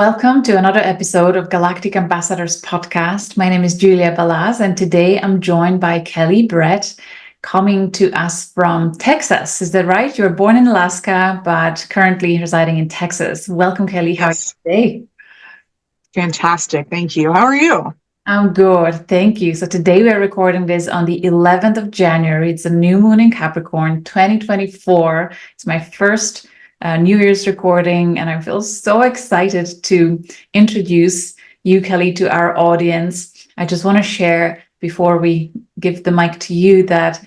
Welcome to another episode of Galactic Ambassadors podcast. My name is Julia Balaz, and today I'm joined by Kellie Brett, coming to us from Texas. Is that right? You're born in Alaska, but currently residing in Texas. Welcome, Kellie. How are you today? Fantastic. Thank you. How are you? I'm good. Thank you. So today we're recording this on the 11th of January. It's a new moon in Capricorn 2024. It's my first New Year's recording, and I feel so excited to introduce you, Kellie, to our audience. I just want to share before we give the mic to you that,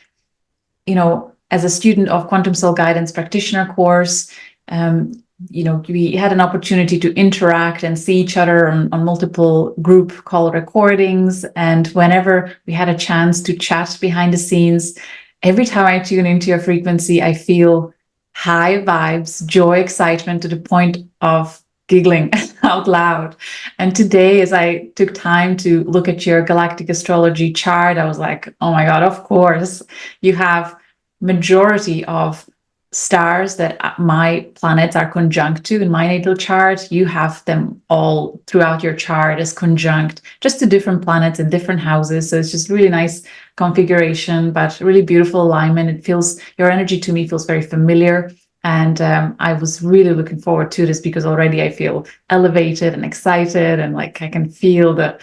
as a student of Quantum Soul Guidance Practitioner course, we had an opportunity to interact and see each other on multiple group call recordings. And whenever we had a chance to chat behind the scenes, every time I tune into your frequency, I feel high vibes, joy, excitement to the point of giggling out loud. And today, as I took time to look at your Galactic Astrology chart, I was like, oh my God, of course, you have majority of stars that my planets are conjunct to in my natal chart. You have them all throughout your chart as conjunct just to different planets in different houses. So it's just really nice configuration, but really beautiful alignment. It feels, your energy to me feels very familiar. And I was really looking forward to this because already I feel elevated and excited, and like I can feel the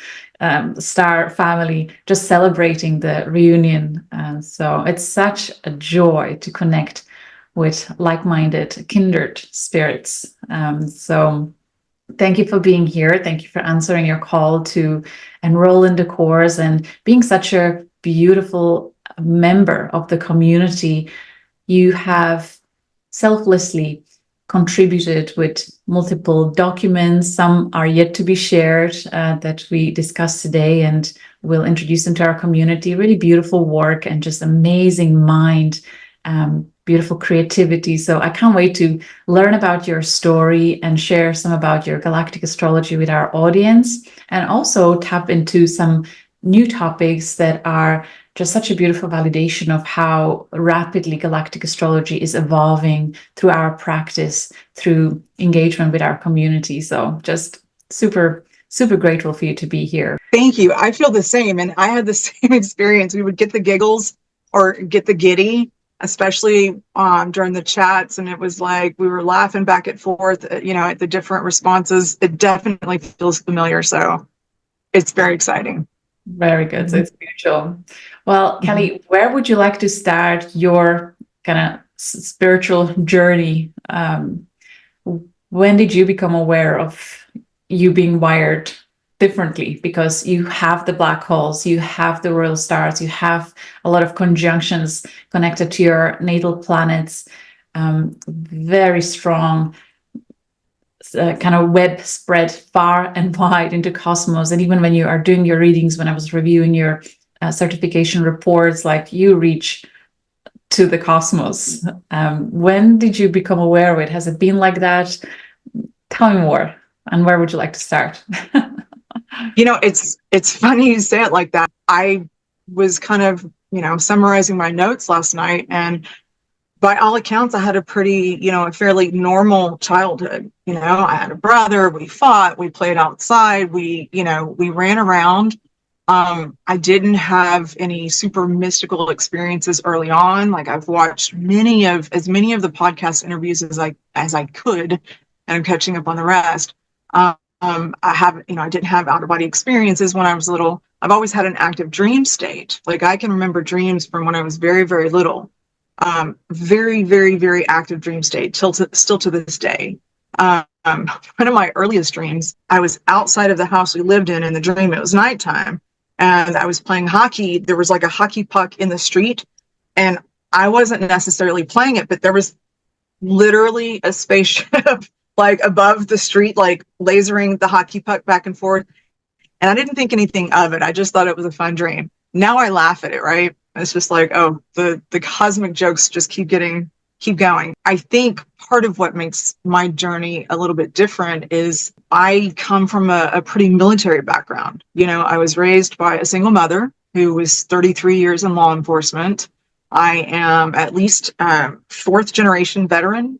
star family just celebrating the reunion. So it's such a joy to connect with like-minded, kindred spirits. So thank you for being here. Thank you for answering your call to enroll in the course and being such a beautiful member of the community. You have selflessly contributed with multiple documents. Some are yet to be shared that we discussed today, and we'll introduce them to our community. Really beautiful work and just amazing mind, beautiful creativity. So I can't wait to learn about your story and share some about your galactic astrology with our audience, and also tap into some new topics that are just such a beautiful validation of how rapidly galactic astrology is evolving through our practice, through engagement with our community. So just super, super grateful for you to be here. Thank you. I feel the same. And I had the same experience. We would get the giggles or get the giddy, especially during the chats. And it was like we were laughing back and forth, at the different responses. It definitely feels familiar. So it's very exciting. Very good. So it's mutual. Well, Kellie, where would you like to start your kind of spiritual journey? When did you become aware of you being wired differently? Because you have the black holes, you have the royal stars, you have a lot of conjunctions connected to your natal planets, very strong kind of web spread far and wide into cosmos. And even when you are doing your readings, when I was reviewing your certification reports, like you reach to the cosmos. When did you become aware of it? Has it been like that? Tell me more. And where would you like to start? It's funny you say it like that. I was kind of, summarizing my notes last night, and by all accounts, I had a pretty, a fairly normal childhood. I had a brother, we fought, we played outside, we ran around. I didn't have any super mystical experiences early on. Like I've watched as many of the podcast interviews as I could, and I'm catching up on the rest. I didn't have out of body experiences when I was little. I've always had an active dream state. Like I can remember dreams from when I was very, very little. Very, very, very active dream state still to this day. One of my earliest dreams, I was outside of the house we lived in the dream. It was nighttime, and I was playing hockey. There was like a hockey puck in the street, and I wasn't necessarily playing it, but there was literally a spaceship like above the street, like lasering the hockey puck back and forth. And I didn't think anything of it. I just thought it was a fun dream. Now I laugh at it, right? It's just like, oh, the cosmic jokes just keep going. I think part of what makes my journey a little bit different is I come from a pretty military background. I was raised by a single mother who was 33 years in law enforcement. I am at least fourth generation veteran,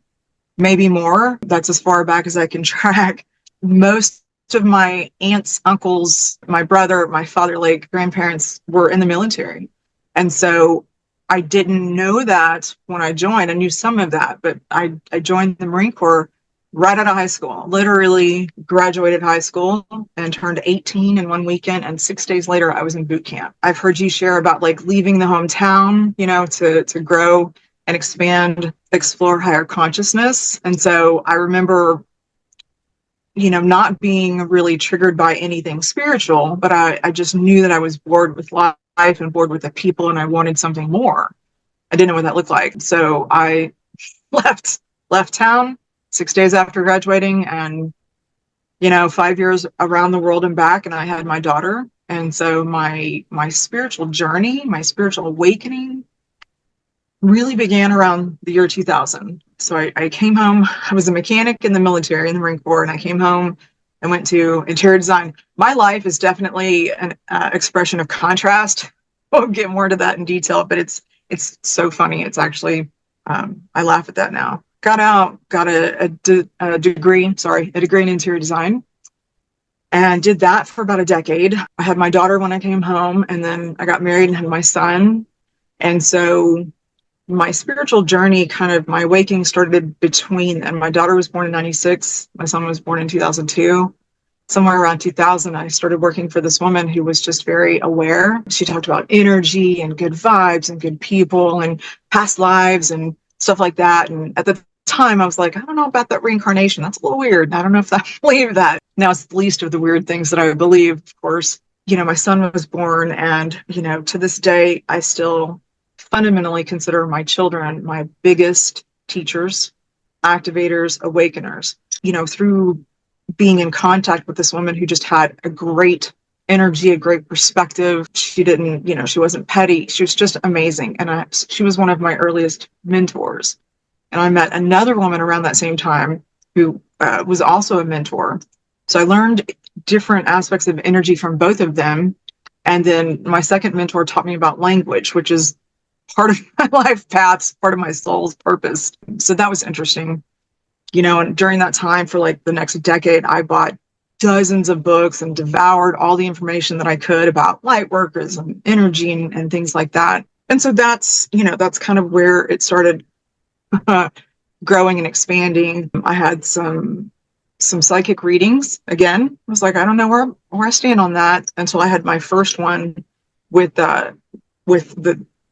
maybe more. That's as far back as I can track. most of my aunts, uncles, my brother, my father, like grandparents were in the military. And so I didn't know that when I joined. I knew some of that, but I joined the Marine Corps right out of high school, literally graduated high school and turned 18 in one weekend. And 6 days later, I was in boot camp. I've heard you share about like leaving the hometown, you know, to grow and expand, explore higher consciousness. And so I remember, you know, not being really triggered by anything spiritual, but I just knew that I was bored with life and bored with the people, and I wanted something more. I didn't know what that looked like. So I left town 6 days after graduating, and, you know, 5 years around the world and back, and I had my daughter. And so my spiritual journey, my spiritual awakening really began around the year 2000. So I came home. I was a mechanic in the military, in the Marine Corps, and I came home and went to interior design. My life is definitely an expression of contrast. We'll get more into that in detail, but it's so funny. It's actually, I laugh at that now. Got out, got a degree in interior design, and did that for about a decade. I had my daughter when I came home, and then I got married and had my son. And so my spiritual journey, kind of my awakening, started between, and my daughter was born in 96. My son was born in 2002. Somewhere around 2000, I started working for this woman who was just very aware. She talked about energy and good vibes and good people and past lives and stuff like that. And at the time, I was like, I don't know about that reincarnation. That's a little weird. I don't know if I believe that. Now it's the least of the weird things that I believe, of course. You know, my son was born, and, you know, to this day, I still fundamentally consider my children my biggest teachers, activators, awakeners. You know, through being in contact with this woman who just had a great energy, a great perspective. She didn't, you know, she wasn't petty. She was just amazing. And she was one of my earliest mentors. And I met another woman around that same time who was also a mentor. So I learned different aspects of energy from both of them. And then my second mentor taught me about language, which is part of my life paths, part of my soul's purpose. So that was interesting. You know, and during that time, for like the next decade, I bought dozens of books and devoured all the information that I could about light workers and energy and things like that. And so that's, you know, that's kind of where it started growing and expanding. I had some psychic readings. Again, I was like, I don't know where I stand on that, until I had my first one with the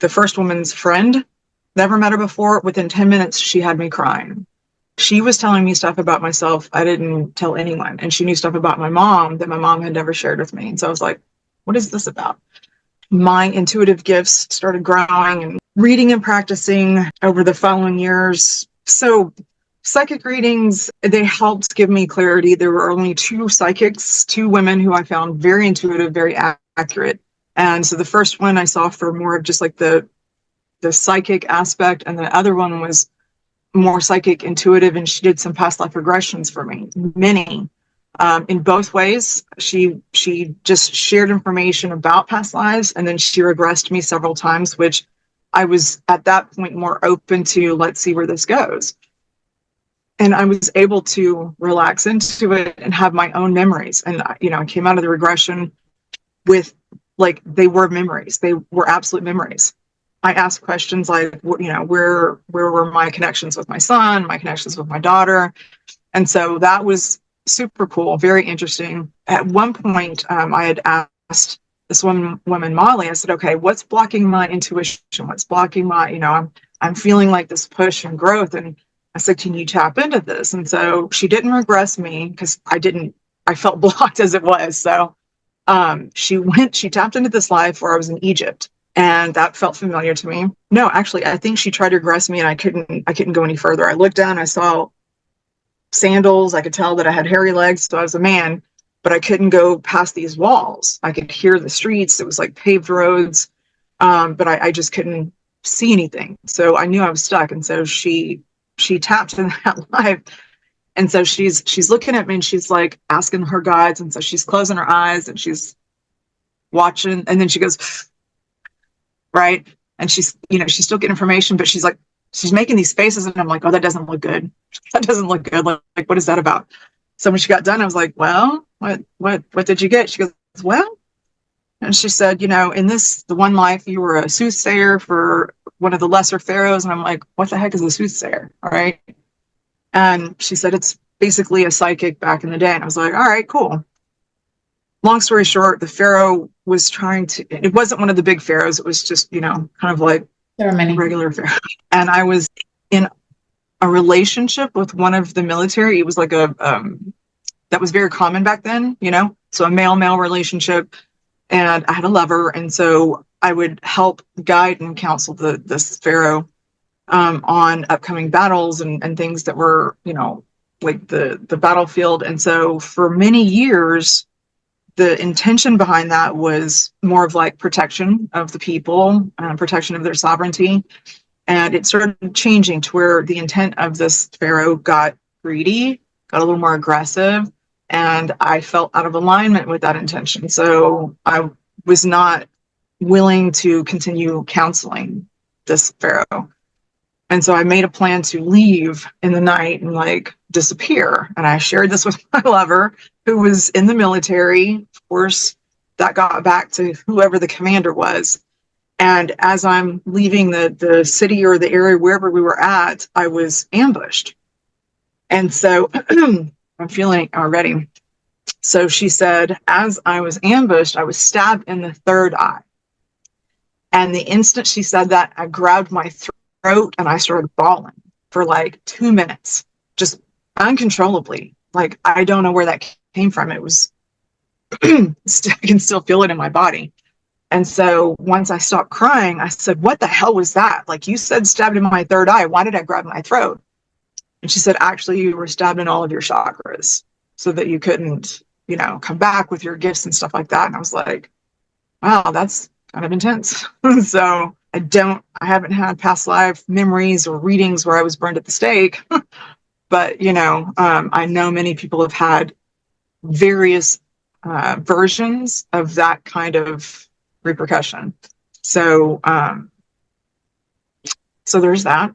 first woman's friend. Never met her before. Within 10 minutes, she had me crying. She was telling me stuff about myself I didn't tell anyone. And she knew stuff about my mom that my mom had never shared with me. And so I was like, what is this about? My intuitive gifts started growing and reading and practicing over the following years. So psychic readings, they helped give me clarity. There were only two psychics, two women who I found very intuitive, very accurate. And so the first one I saw for more of just like the psychic aspect, and the other one was more psychic, intuitive, and she did some past life regressions for me, many. In both ways, she just shared information about past lives, and then she regressed me several times, which I was at that point more open to, let's see where this goes. And I was able to relax into it and have my own memories. And, you know, I came out of the regression with, like, they were memories. They were absolute memories. I asked questions like, you know, where were my connections with my son, my connections with my daughter? And so that was super cool, very interesting. At one point, I had asked this woman, Molly, I said, okay, what's blocking my intuition? What's blocking my, you know, I'm feeling like this push and growth. And I said, can you tap into this? And so she didn't regress me, because I felt blocked as it was. So she tapped into this life where I was in Egypt. And that felt familiar to me. No, actually, I think she tried to regress me, and I couldn't go any further. I looked down, I saw sandals. I could tell that I had hairy legs, so I was a man, but I couldn't go past these walls. I could hear the streets. It was like paved roads, but I just couldn't see anything. So I knew I was stuck. And so she tapped in that life. And so she's looking at me, and she's like asking her guides. And so she's closing her eyes and she's watching, and then she goes, right. And she's, you know, she's still getting information, but she's like, she's making these faces, and I'm like, oh, that doesn't look good. That doesn't look good. Like, what is that about? So when she got done, I was like, well, what did you get? She goes, well, and she said, in the one life, you were a soothsayer for one of the lesser pharaohs. And I'm like, what the heck is a soothsayer? All right. And she said, it's basically a psychic back in the day. And I was like, all right, cool. Long story short, the pharaoh was it wasn't one of the big pharaohs. It was just, kind of like There are many. regular pharaoh. And I was in a relationship with one of the military. It was like that was very common back then, so a male-male relationship. And I had a lover. And so I would help guide and counsel this pharaoh on upcoming battles and things that were, like the battlefield. And so for many years, the intention behind that was more of like protection of the people, protection of their sovereignty. And it started changing to where the intent of this pharaoh got greedy, got a little more aggressive, and I felt out of alignment with that intention. So I was not willing to continue counseling this pharaoh. And so I made a plan to leave in the night and like disappear. And I shared this with my lover, who was in the military. Of course, that got back to whoever the commander was. And as I'm leaving the city or the area, wherever we were at, I was ambushed. And so I'm feeling already. So she said, as I was ambushed, I was stabbed in the third eye. And the instant she said that, I grabbed my throat and I started bawling for like 2 minutes, just uncontrollably. Like, I don't know where that came from. It was, I can still feel it in my body. And so once I stopped crying, I said, what the hell was that? Like, you said stabbed in my third eye. Why did I grab my throat? And she said, actually, you were stabbed in all of your chakras so that you couldn't, come back with your gifts and stuff like that. And I was like, wow, that's kind of intense. So I haven't had past life memories or readings where I was burned at the stake. But, I know many people have had various versions of that kind of repercussion. So, so there's that.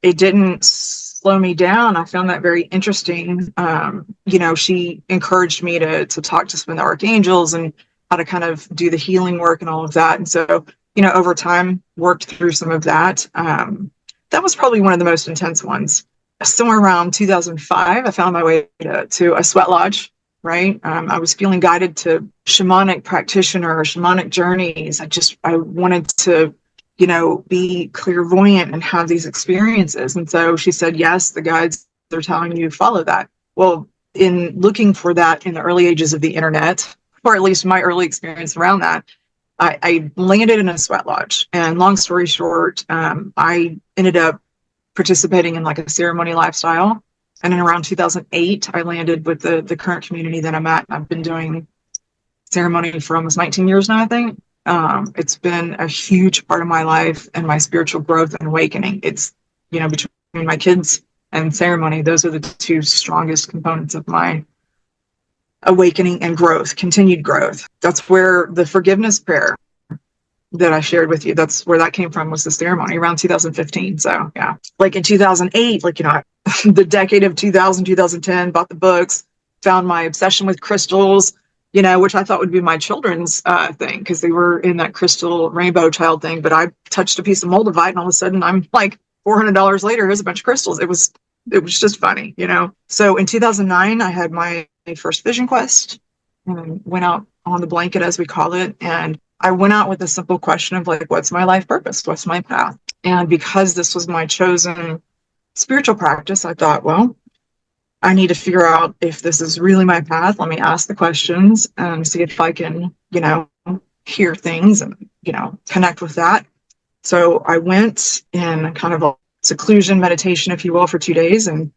It didn't slow me down. I found that very interesting. She encouraged me to talk to some of the archangels and how to kind of do the healing work and all of that. And so, over time, worked through some of that. That was probably one of the most intense ones. Somewhere around 2005, I found my way to a sweat lodge, right? I was feeling guided to shamanic practitioner, shamanic journeys. I wanted to, be clairvoyant and have these experiences. And so she said, yes, the guides, they're telling you follow that. Well, in looking for that in the early ages of the internet, or at least my early experience around that, I landed in a sweat lodge. And long story short, I ended up participating in like a ceremony lifestyle. And in around 2008, I landed with the current community that I'm at. I've been doing ceremony for almost 19 years now, I think. It's been a huge part of my life and my spiritual growth and awakening. It's, between my kids and ceremony, those are the two strongest components of my awakening and growth, continued growth. That's where the forgiveness prayer that I shared with you, that's where that came from, was the ceremony around 2015. So yeah, like in 2008, the decade of 2000, 2010, bought the books, found my obsession with crystals, which I thought would be my children's thing, because they were in that crystal rainbow child thing. But I touched a piece of moldavite and all of a sudden I'm like, $400 later, here's a bunch of crystals. It was just funny, So in 2009, I had my first vision quest and went out on the blanket, as we call it. And I went out with a simple question of like, what's my life purpose? What's my path? And because this was my chosen spiritual practice, I thought, well, I need to figure out if this is really my path. Let me ask the questions and see if I can, hear things and, connect with that. So I went in kind of a seclusion meditation, if you will, for 2 days. And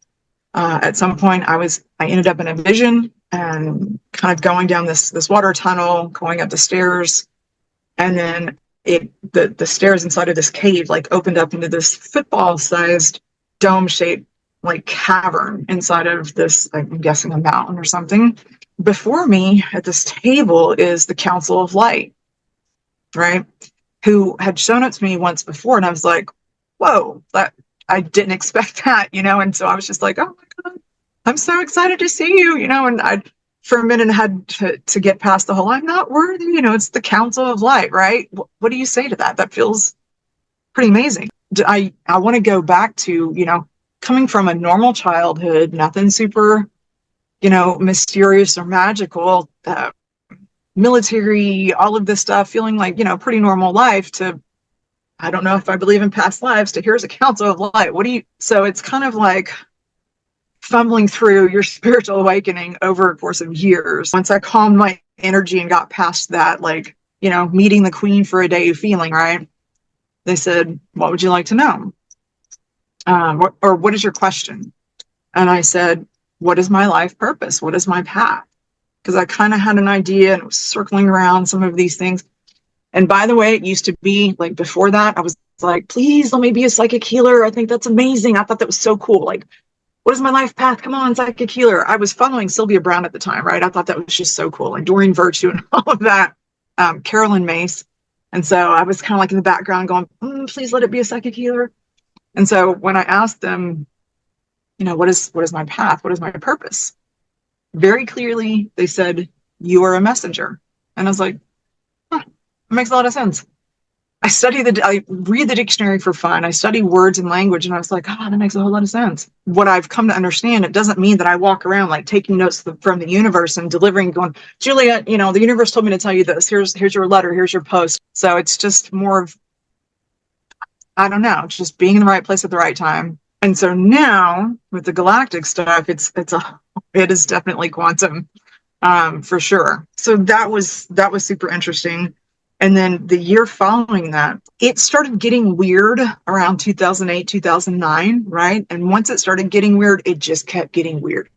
at some point I ended up in a vision and kind of going down this water tunnel, going up the stairs. And then the stairs inside of this cave like opened up into this football-sized dome-shaped like cavern inside of this, I'm guessing a mountain or something. Before me at this table is the Council of Light, right? Who had shown it to me once before. And I was like, whoa, that I didn't expect that, And so I was just like, oh my God, I'm so excited to see you, and I, for a minute, had to get past the whole, I'm not worthy, it's the Council of Light, right? What do you say to that? That feels pretty amazing. I want to go back to, coming from a normal childhood, nothing super, mysterious or magical, military, all of this stuff, feeling like, pretty normal life, to, I don't know if I believe in past lives, to here's a Council of Light. So it's kind of like fumbling through your spiritual awakening over a course of years. Once I calmed my energy and got past that, like, meeting the queen for a day feeling, right? They said, what would you like to know? What is your question? And I said, what is my life purpose? What is my path? Because I kind of had an idea and was circling around some of these things. And by the way, it used to be like, before that, I was like, please let me be a psychic healer. I think that's amazing. I thought that was so cool. Like, what is my life path? Come on, psychic healer. I was following Sylvia Brown at the time, right? I thought that was just so cool. Like Doreen Virtue and all of that, Carolyn Mace. And so I was kind of like in the background going, please let it be a psychic healer. And so when I asked them, what is my path? What is my purpose? Very clearly, they said, you are a messenger. And I was like, it makes a lot of sense. I read the dictionary for fun. I study words and language, and I was like, that makes a whole lot of sense. What I've come to understand, it doesn't mean that I walk around like taking notes from the universe and delivering, going, Julia, the universe told me to tell you this. Here's your letter. Here's your post. So it's just more of, I don't know, just being in the right place at the right time. And so now with the galactic stuff, it is definitely quantum, for sure. So that was super interesting. And then the year following that, it started getting weird around 2008, 2009, right? And once it started getting weird, it just kept getting weirder.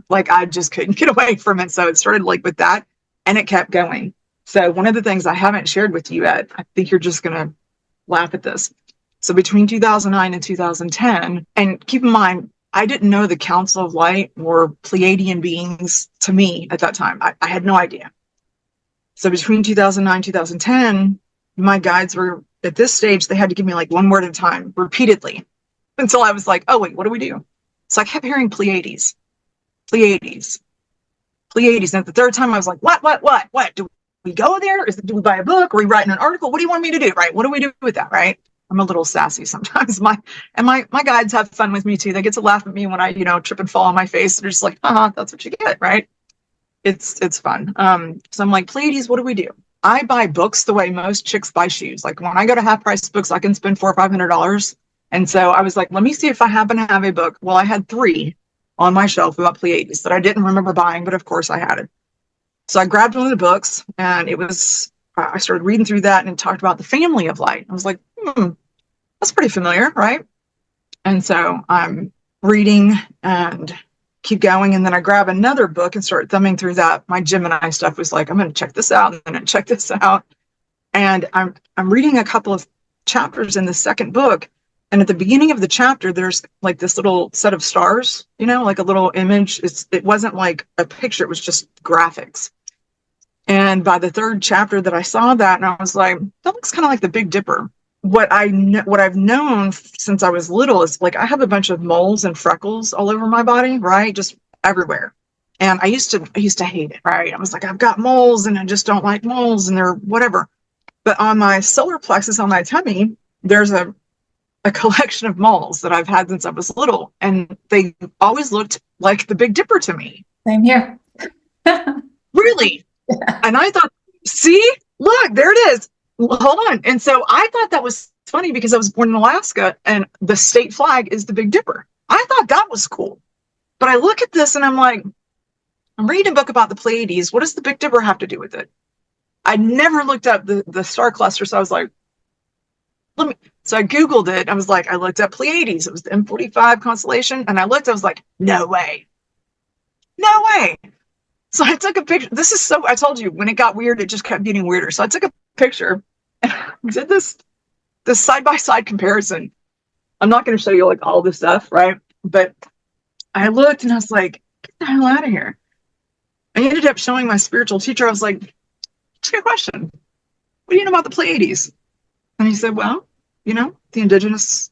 Like I just couldn't get away from it. So it started like with that, and it kept going. So one of the things I haven't shared with you yet, I think you're just going to laugh at this. So between 2009 and 2010, and keep in mind, I didn't know the Council of Light were Pleiadian beings to me at that time. I had no idea. So between 2009 and 2010, my guides were, at this stage, they had to give me like one word at a time, repeatedly, until I was like, oh, wait, what do we do? So I kept hearing Pleiades, Pleiades, Pleiades. And at the third time, I was like, what? Do we go there? Do we buy a book? Are we writing an article? What do you want me to do, right? What do we do with that, right? I'm a little sassy sometimes. My guides have fun with me too. They get to laugh at me when I, trip and fall on my face. They're just like, that's what you get, right? It's fun. So I'm like, Pleiades, what do we do? I buy books the way most chicks buy shoes. Like when I go to half price books, I can spend $400 or $500. And so I was like, let me see if I happen to have a book. Well, I had 3 on my shelf about Pleiades that I didn't remember buying, but of course I had it. So I grabbed one of the books, and it was, I started reading through that, and it talked about the family of light. I was like, that's pretty familiar, right? And so I'm reading and keep going, and then I grab another book and start thumbing through that. My Gemini stuff was like, I'm going to check this out, and then check this out. And I'm reading a couple of chapters in the second book, and at the beginning of the chapter, there's like this little set of stars, like a little image. It wasn't like a picture, it was just graphics. And by the third chapter that I saw that, and I was like, that looks kind of like the Big Dipper. What I've known since I was little is like, I have a bunch of moles and freckles all over my body, right? Just everywhere. And I used to hate it, right? I was like, I've got moles and I just don't like moles and they're whatever. But on my solar plexus on my tummy, there's a collection of moles that I've had since I was little. And they always looked like the Big Dipper to me. Same here. Really? Yeah. And I thought, see, look, there it is. Hold on. And so I thought that was funny because I was born in Alaska and the state flag is the Big Dipper. I thought that was cool. But I look at this and I'm like, I'm reading a book about the Pleiades. What does the Big Dipper have to do with it? I never looked up the star cluster. So I was like, so I Googled it. I was like, I looked up Pleiades. It was the M45 constellation. And I was like, no way. No way. So I took a picture. I told you, when it got weird, it just kept getting weirder. So I took a picture and did this side-by-side comparison. I'm not going to show you like all this stuff, right? But I looked and I was like, get the hell out of here. I ended up showing my spiritual teacher. I was like, it's a good question. What do you know about the Pleiades? And he said, well, the indigenous,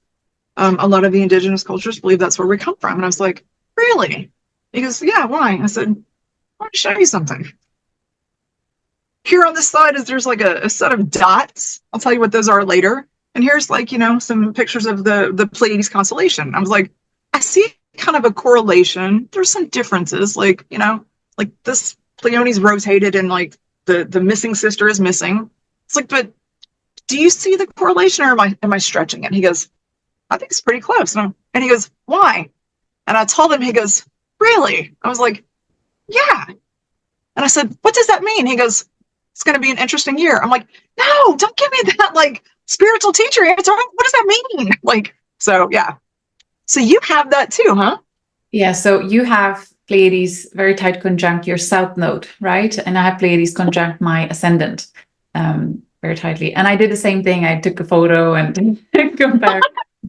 a lot of the indigenous cultures believe that's where we come from. And I was like, really? He goes, yeah, why? I said, I want to show you something. Here on this side is there's like a set of dots. I'll tell you what those are later. And here's like, some pictures of the Pleiades constellation. I was like, I see kind of a correlation. There's some differences, like, like this Pleiades rotated and like the missing sister is missing. It's like, but do you see the correlation, or am I stretching it? He goes, I think it's pretty close. And he goes, why? And I told him, he goes, really? I was like, yeah. And I said, what does that mean? He goes, it's going to be an interesting year. I'm like, no, don't give me that like spiritual teacher answer. What does that mean? Like, so yeah. So you have that too, huh? Yeah. So you have Pleiades very tight conjunct your south node, right? And I have Pleiades conjunct my ascendant very tightly. And I did the same thing. I took a photo and compared.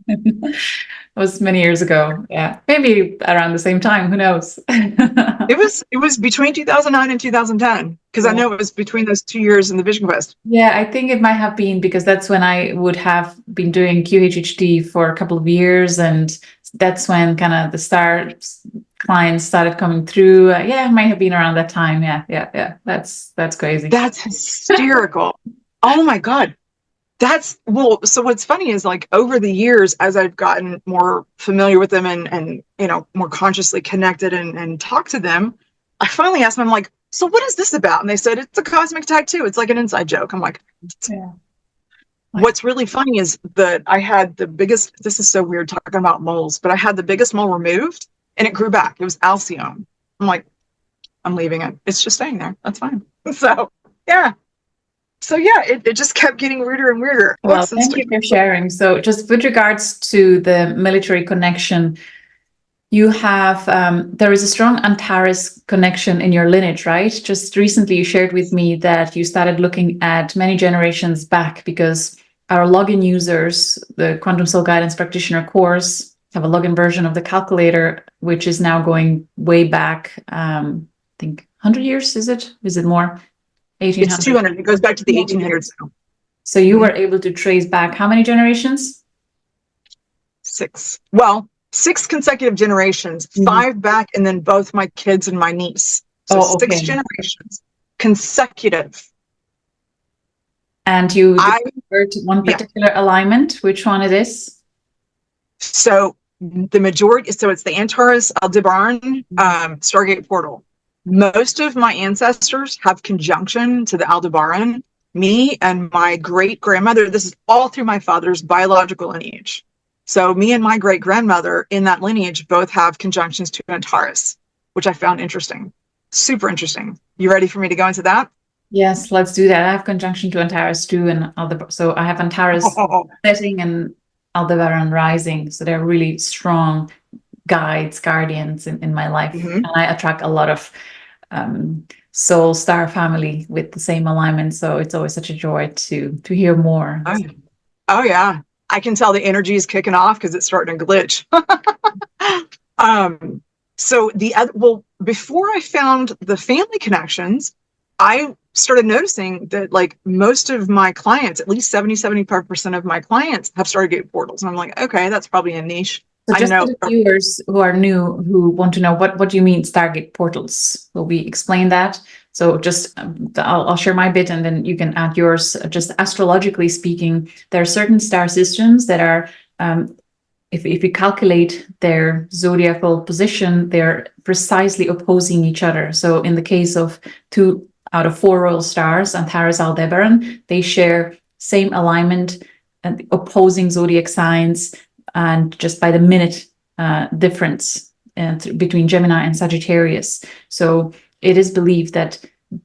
It was many years ago. Yeah. Maybe around the same time. Who knows? It was between 2009 and 2010, because I know it was between those 2 years in the Vision Quest. Yeah, I think it might have been because that's when I would have been doing QHHD for a couple of years, and that's when kind of the star clients started coming through. Yeah, it might have been around that time. Yeah. That's crazy. That's hysterical. Oh my God. So what's funny is, like, over the years, as I've gotten more familiar with them and more consciously connected and talked to them, I finally asked them, I'm like, so what is this about? And they said, it's a cosmic tattoo. It's like an inside joke. I'm like, yeah. What's really funny is that I had the biggest, this is so weird talking about moles, but I had the biggest mole removed and it grew back. It was Alcyone. I'm like, I'm leaving it. It's just staying there. That's fine. So yeah. It just kept getting weirder and weirder. Well, thank you for sharing. So just with regards to the military connection, you have, there is a strong Antares connection in your lineage, right? Just recently you shared with me that you started looking at many generations back because our login users, the Quantum Soul Guidance Practitioner course, have a login version of the calculator, which is now going way back, I think 100 years, is it? Is it more? 1800. It's 200. It goes back to the 1800s now. So you were able to trace back how many generations? 6. Well, 6 consecutive generations, 5 back, and then both my kids and my niece. So 6 generations consecutive. And you refer to one particular alignment. Which one it is? So the majority, so it's the Antares Aldebaran Stargate portal. Most of my ancestors have conjunction to the Aldebaran. Me and my great-grandmother, this is all through my father's biological lineage. So me and my great-grandmother in that lineage both have conjunctions to Antares, which I found interesting. Super interesting. You ready for me to go into that? Yes, let's do that. I have conjunction to Antares too, and so I have Antares setting and Aldebaran rising. So they're really strong guides, guardians in my life. And I attract a lot of soul star family with the same alignment. So it's always such a joy to hear more. Oh yeah. I can tell the energy is kicking off because it's starting to glitch. So before I found the family connections, I started noticing that like most of my clients, at least 75% of my clients have Stargate portals. And I'm like, okay, that's probably a niche. So just for the viewers who are new, who want to know what do you mean Stargate portals? Will we explain that? So just I'll share my bit and then you can add yours. Just astrologically speaking, there are certain star systems that are, if you calculate their zodiacal position, they're precisely opposing each other. So in the case of 2 out of 4 royal stars, Antares Aldebaran, they share same alignment and opposing zodiac signs, and just by the minute difference between Gemini and Sagittarius. So it is believed that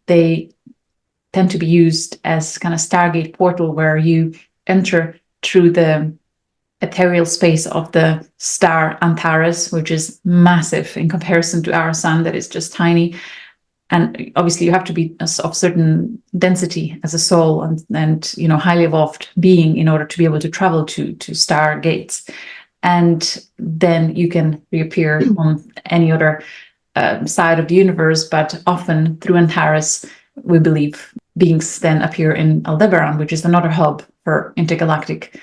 they tend to be used as kind of Stargate portal, where you enter through the ethereal space of the star Antares, which is massive in comparison to our sun that is just tiny. And obviously you have to be of certain density as a soul and highly evolved being in order to be able to travel to star gates. And then you can reappear on any other side of the universe, but often through Antares, we believe beings then appear in Aldebaran, which is another hub for intergalactic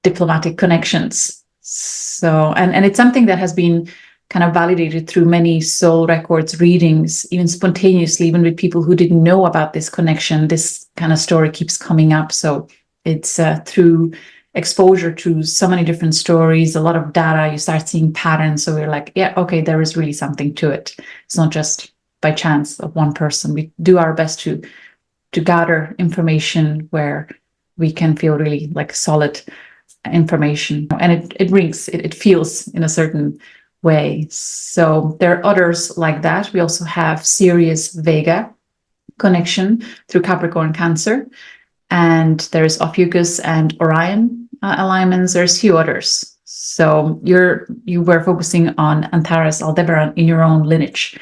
diplomatic connections. So, and it's something that has been kind of validated through many soul records readings, even spontaneously, even with people who didn't know about this connection. This kind of story keeps coming up. So it's through exposure to so many different stories, a lot of data, you start seeing patterns. So we're like, yeah, okay, there is really something to it. It's not just by chance of one person. We do our best to gather information where we can feel really like solid information, and it rings, it feels in a certain way. So there are others like that. We also have Sirius Vega connection through Capricorn Cancer, and there's Ophiuchus and Orion alignments. There's a few others. So you were focusing on Antares Aldebaran in your own lineage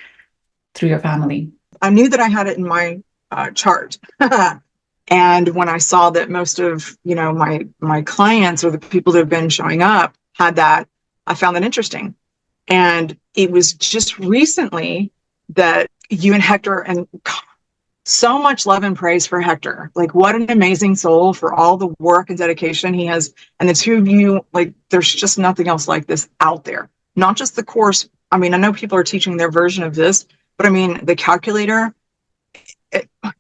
through your family. I knew that I had it in my chart. And when I saw that most of, my clients or the people that have been showing up had that, I found that interesting. And it was just recently that you and Hector, and so much love and praise for Hector. Like, what an amazing soul for all the work and dedication he has. And the two of you, like, there's just nothing else like this out there. Not just the course. I mean, I know people are teaching their version of this, but I mean, the calculator,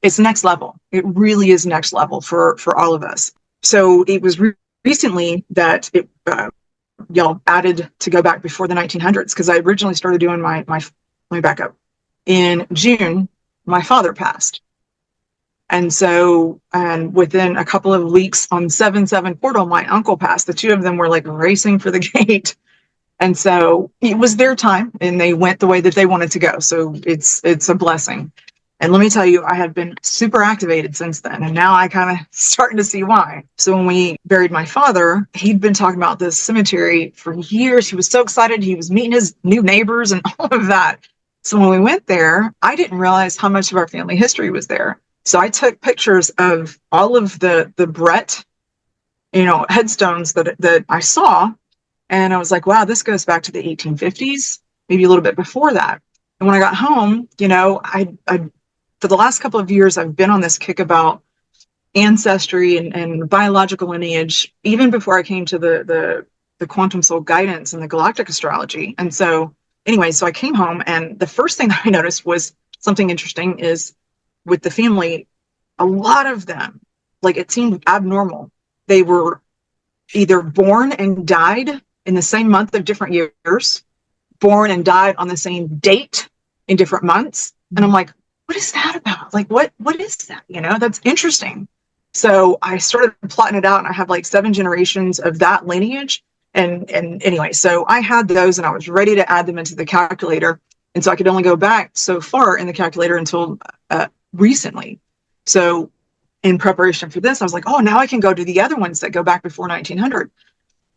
it's next level. It really is next level for all of us. So it was recently that y'all added to go back before the 1900s, because I originally started doing my let me back up. In June, my father passed. And so, and within a couple of weeks on 7/7 portal, my uncle passed. The two of them were like racing for the gate. And so it was their time, and they went the way that they wanted to go. So it's a blessing. And let me tell you, I have been super activated since then. And now I kind of starting to see why. So when we buried my father, he'd been talking about this cemetery for years. He was so excited. He was meeting his new neighbors and all of that. So when we went there, I didn't realize how much of our family history was there. So I took pictures of all of the Brett, headstones that I saw. And I was like, wow, this goes back to the 1850s, maybe a little bit before that. And when I got home, I for the last couple of years, I've been on this kick about ancestry and biological lineage, even before I came to the Quantum Soul Guidance and the Galactic Astrology. And so anyway, so I came home, and the first thing that I noticed was something interesting is with the family, a lot of them, like, it seemed abnormal. They were either born and died in the same month of different years, born and died on the same date in different months. And I'm like, what is that about? Like, what is that? That's interesting. So I started plotting it out, and I have like 7 generations of that lineage. And anyway, so I had those, and I was ready to add them into the calculator. And so I could only go back so far in the calculator until recently. So in preparation for this, I was like, oh, now I can go to the other ones that go back before 1900.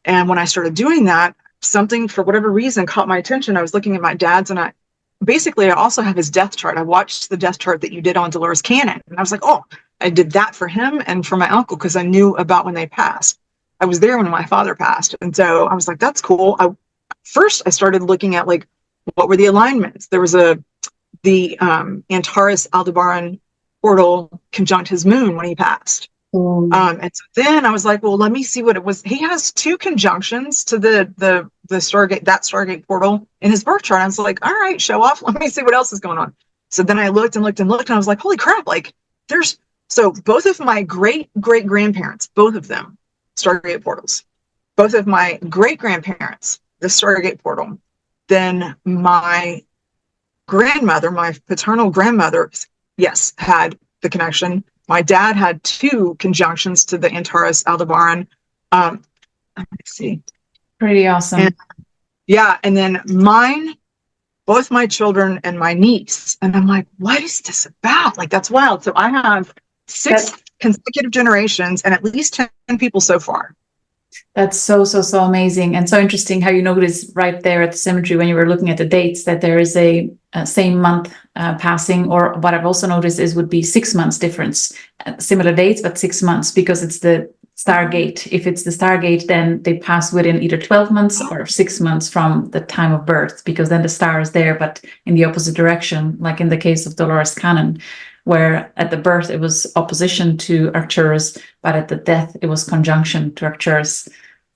And when I started doing that, something, for whatever reason, caught my attention. I was looking at my dad's, and I also have his death chart. I watched the death chart that you did on Dolores Cannon. And I was like, oh, I did that for him and for my uncle, because I knew about when they passed. I was there when my father passed. And so I was like, that's cool. First, I started looking at, like, what were the alignments? There was the Antares Aldebaran portal conjunct his moon when he passed. And so then I was like, well, let me see what it was. He has 2 conjunctions to the Stargate, that Stargate portal in his birth chart. I was like, all right, show off. Let me see what else is going on. So then I looked and looked and looked, and I was like, holy crap. Like, so both of my great grandparents, both of them, Stargate portals. Both of my great grandparents, the Stargate portal. Then my grandmother, my paternal grandmother, yes, had the connection. My dad had 2 conjunctions to the Antares Aldebaran. Let's see. Pretty awesome. And then mine, both my children and my niece. And I'm like, what is this about? Like, that's wild. So I have 6 consecutive generations and at least 10 people so far. That's so amazing, and so interesting how you notice right there at the cemetery when you were looking at the dates that there is a same month passing, or what I've also noticed is would be 6 months difference, similar dates, but 6 months, because it's the Stargate. If it's the Stargate, then they pass within either 12 months or 6 months from the time of birth, because then the star is there, but in the opposite direction, like in the case of Dolores Cannon, where at the birth it was opposition to Arcturus, but at the death it was conjunction to Arcturus.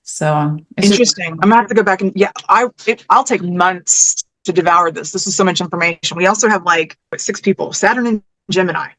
So it's just, Interesting. I'm gonna have to go back and I'll take months to devour this. This is so much information. We also have like 6 people, Saturn and Gemini.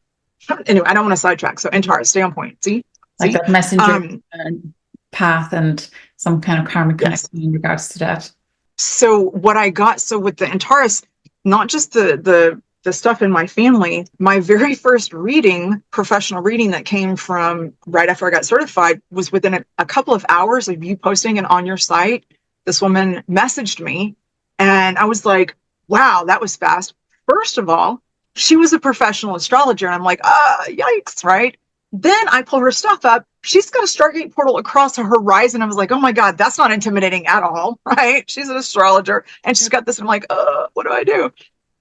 Anyway, I don't want to sidetrack. So Antares, stay on point. See? like that messenger Um, path and some kind of karmic yes. connection in regards to that. So what I got, so with the Antares, not just the stuff in my family, my very first reading, professional reading that came from right after I got certified was within a couple of hours of you posting it on your site. This woman messaged me and I was like, wow, that was fast. First of all, she was a professional astrologer and I'm like, yikes, right? Then I pull her stuff up. She's got a Stargate portal across her horizon. I was like, oh my God, that's not intimidating at all, right? She's an astrologer and she's got this. And I'm like, what do I do?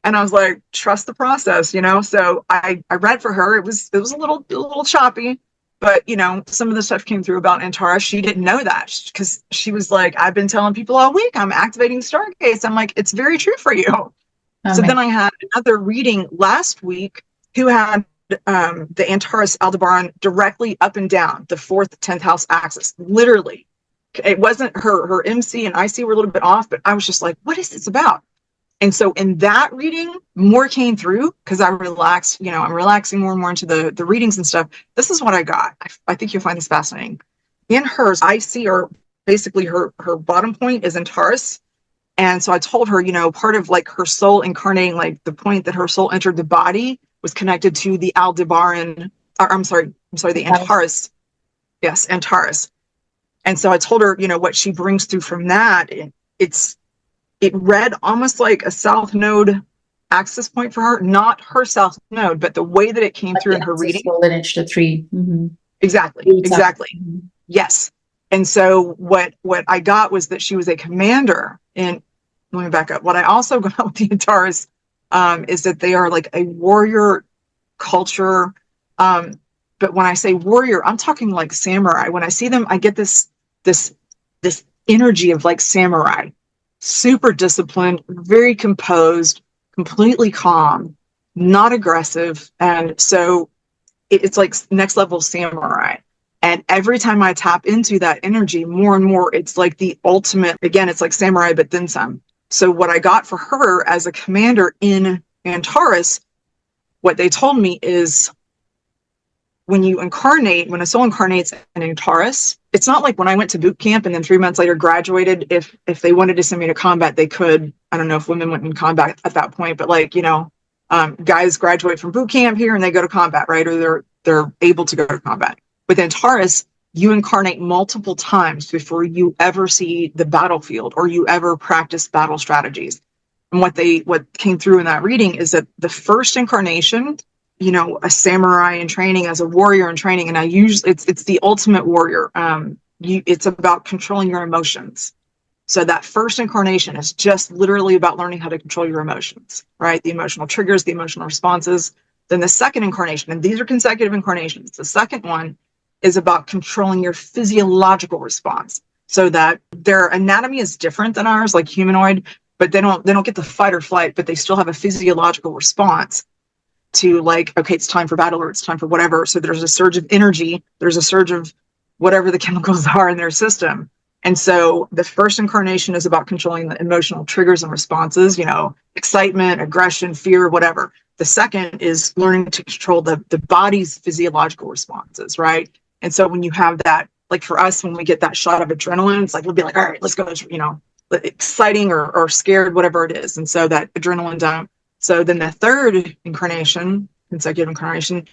And I was like, trust the process, you know? So I read for her. It was a little choppy, but you know, some of the stuff came through about Antares. She didn't know that because she was like, I've been telling people all week, I'm activating Stargates. I'm like, it's very true for you. So then I had another reading last week who had the Antares Aldebaran directly up and down the 4th, 10th house axis, literally. It wasn't her MC and IC were a little bit off, but I was just like, what is this about? And so in that reading, more came through because I relaxed, you know, I'm relaxing more and more into the readings and stuff. This is what I got. I think you'll find this fascinating. In hers, I see her, basically her bottom point is Antares. And so I told her, you know, part of like her soul incarnating, like the point that her soul entered the body was connected to the Aldebaran, or I'm sorry, the Antares. Yes, Antares. And so I told her, you know, what she brings through from that. It read almost like a south node access point for her, not her south node, but the way that it came through in her reading. Lineage to 3. Mm-hmm. Exactly. Mm-hmm. Yes. And so what I got was that she was a commander in, let me back up. What I also got with the Antares is that they are like a warrior culture. But when I say warrior, I'm talking like samurai. When I see them, I get this energy of like samurai. Super disciplined, very composed, completely calm, not aggressive. And so it's like next level samurai. And every time I tap into that energy more and more, it's like the ultimate, again, it's like samurai, but then some. So what I got for her as a commander in Antares, what they told me is when a soul incarnates in Antares, it's not like when I went to boot camp and then 3 months later graduated. If they wanted to send me to combat, they could. I don't know if women went in combat at that point, but like, you know, guys graduate from boot camp here and they go to combat, right? Or they're able to go to combat. With Antares, you incarnate multiple times before you ever see the battlefield or you ever practice battle strategies. And what came through in that reading is that the first incarnation, you know, a samurai in training, as a warrior in training, and I usually it's the ultimate warrior. It's about controlling your emotions. So that first incarnation is just literally about learning how to control your emotions, right? The emotional triggers, the emotional responses. Then the second incarnation, and these are consecutive incarnations. The second one is about controlling your physiological response, so that their anatomy is different than ours, like humanoid, but they don't get the fight or flight, but they still have a physiological response to like, okay, it's time for battle or it's time for whatever. So there's a surge of energy, there's a surge of whatever the chemicals are in their system. And so the first incarnation is about controlling the emotional triggers and responses, you know, excitement, aggression, fear, whatever. The second is learning to control the body's physiological responses, right? And so when you have that, like for us, when we get that shot of adrenaline, it's like, we'll be like, all right, let's go, you know, exciting or scared, whatever it is. And so that adrenaline dump. So then the third incarnation, consecutive incarnation,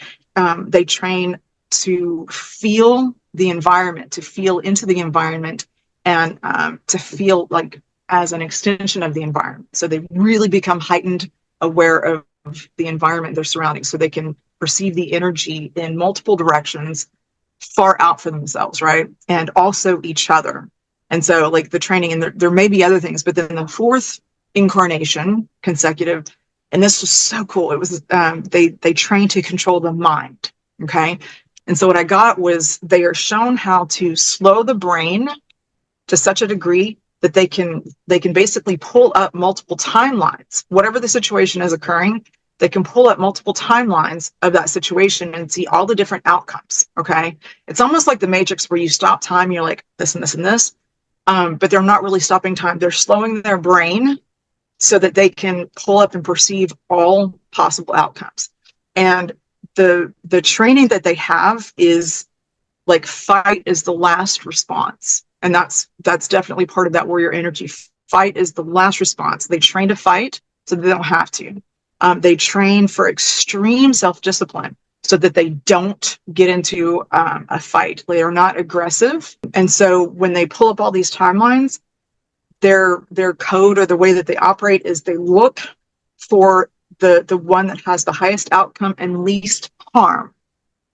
they train to feel the environment, to feel into the environment, and to feel like as an extension of the environment. So they really become heightened aware of the environment, their surroundings, so they can perceive the energy in multiple directions, far out for themselves, right? And also each other. And so like the training, and there may be other things, but then the fourth incarnation, consecutive, and this was so cool. It was, they train to control the mind, okay? And so what I got was they are shown how to slow the brain to such a degree that they can basically pull up multiple timelines. Whatever the situation is occurring, they can pull up multiple timelines of that situation and see all the different outcomes. Okay. It's almost like the Matrix where you stop time, you're like this and this and this. But they're not really stopping time. They're slowing their brain so that they can pull up and perceive all possible outcomes. And the training that they have is like fight is the last response. And that's definitely part of that warrior energy. Fight is the last response. They train to fight so they don't have to. They train for extreme self-discipline so that they don't get into a fight. They are not aggressive. And so when they pull up all these timelines, their code or the way that they operate is they look for the one that has the highest outcome and least harm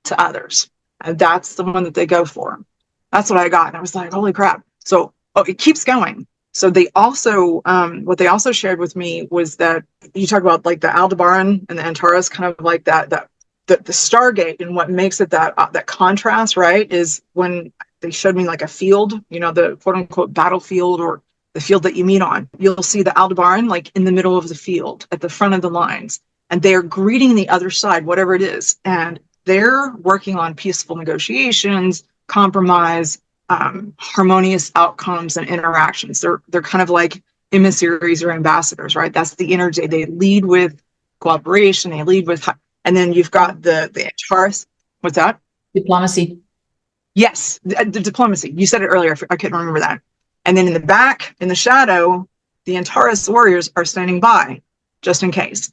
to others. And that's the one that they go for. That's what I got. And I was like, holy crap. So it keeps going. So they also, what they also shared with me was that you talk about like the Aldebaran and the Antares, kind of like the Stargate, and what makes it that contrast, right, is when they showed me like a field, you know, the quote unquote battlefield or the field that you meet on. You'll see the Aldebaran like in the middle of the field at the front of the lines, and they're greeting the other side, whatever it is. And they're working on peaceful negotiations, compromise, harmonious outcomes and interactions. They're kind of like emissaries or ambassadors, right? That's the energy. They lead with cooperation. They lead with, and then you've got the Antares. What's that? Diplomacy. Yes, the diplomacy. You said it earlier. I couldn't remember that. And then in the back, in the shadow, the Antares warriors are standing by just in case.